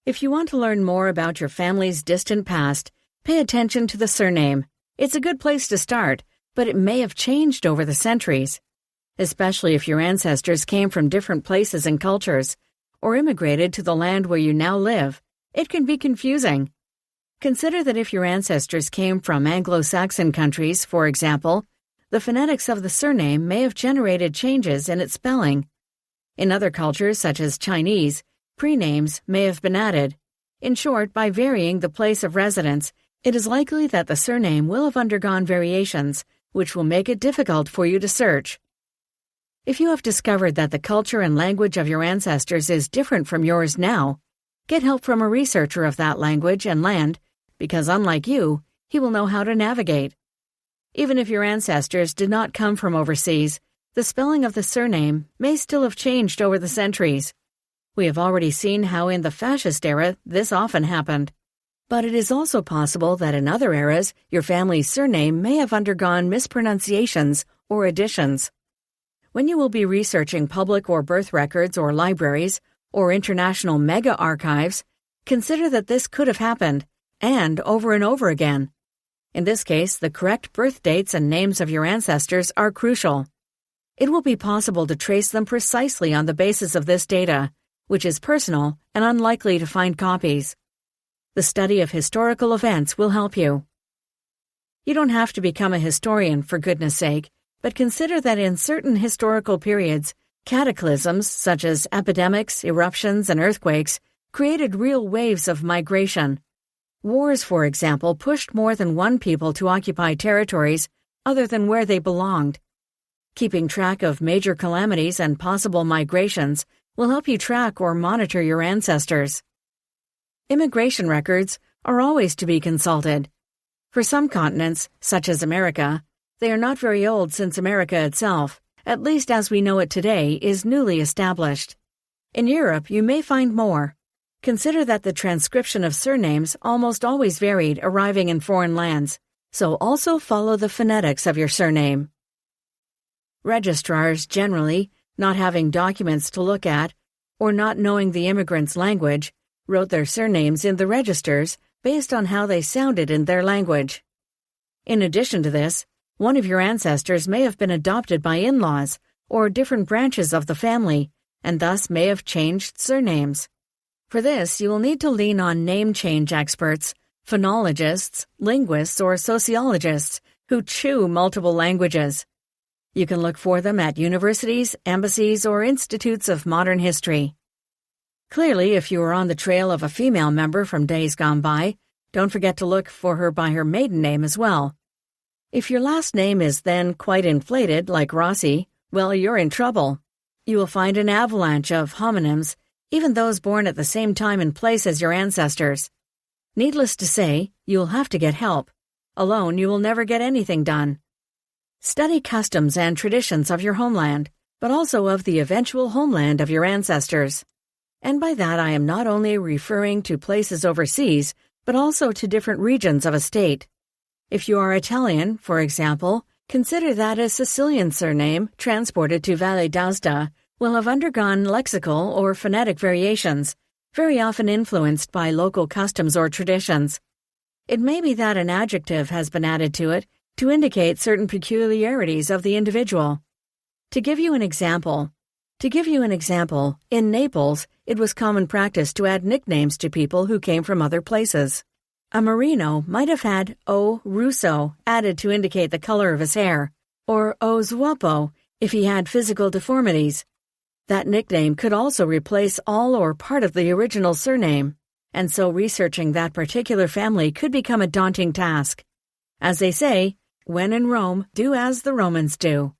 If you want to learn more about your family's distant past, pay attention to the surname. It's a good place to start, but it may have changed over the centuries. Especially if your ancestors came from different places and cultures, or immigrated to the land where you now live, it can be confusing. Consider that if your ancestors came from Anglo-Saxon countries, for example, the phonetics of the surname may have generated changes in its spelling. In other cultures, such as Chinese, prenames may have been added. In short, by varying the place of residence, it is likely that the surname will have undergone variations, which will make it difficult for you to search. If you have discovered that the culture and language of your ancestors is different from yours now, get help from a researcher of that language and land, because unlike you, he will know how to navigate. Even if your ancestors did not come from overseas, the spelling of the surname may still have changed over the centuries. We have already seen how in the fascist era this often happened. But it is also possible that in other eras, your family's surname may have undergone mispronunciations or additions. When you will be researching public or birth records or libraries or international mega archives, consider that this could have happened, and over again. In this case, the correct birth dates and names of your ancestors are crucial. It will be possible to trace them precisely on the basis of this data, which is personal and unlikely to find copies. The study of historical events will help you. You don't have to become a historian, for goodness sake, but consider that in certain historical periods, cataclysms such as epidemics, eruptions, and earthquakes created real waves of migration. Wars, for example, pushed more than one people to occupy territories other than where they belonged. Keeping track of major calamities and possible migrations will help you track or monitor your ancestors. Immigration records are always to be consulted. For some continents, such as America, they are not very old since America itself, at least as we know it today, is newly established. In Europe, you may find more. Consider that the transcription of surnames almost always varied arriving in foreign lands, so also follow the phonetics of your surname. Registrars generally, not having documents to look at, or not knowing the immigrant's language, wrote their surnames in the registers based on how they sounded in their language. In addition to this, one of your ancestors may have been adopted by in-laws or different branches of the family, and thus may have changed surnames. For this, you will need to lean on name change experts, phonologists, linguists, or sociologists who chew multiple languages. You can look for them at universities, embassies, or institutes of modern history. Clearly, if you are on the trail of a female member from days gone by, don't forget to look for her by her maiden name as well. If your last name is then quite inflated, like Rossi, well, you're in trouble. You will find an avalanche of homonyms, even those born at the same time and place as your ancestors. Needless to say, you will have to get help. Alone, you will never get anything done. Study customs and traditions of your homeland, but also of the eventual homeland of your ancestors. And by that I am not only referring to places overseas, but also to different regions of a state. If you are Italian, for example, consider that a Sicilian surname transported to Valle d'Aosta will have undergone lexical or phonetic variations, very often influenced by local customs or traditions. It may be that an adjective has been added to it to indicate certain peculiarities of the individual. To give you an example, in Naples, it was common practice to add nicknames to people who came from other places. A Marino might have had O Russo added to indicate the color of his hair, or O Zuoppo if he had physical deformities. That nickname could also replace all or part of the original surname, and so researching that particular family could become a daunting task. As they say, when in Rome, do as the Romans do.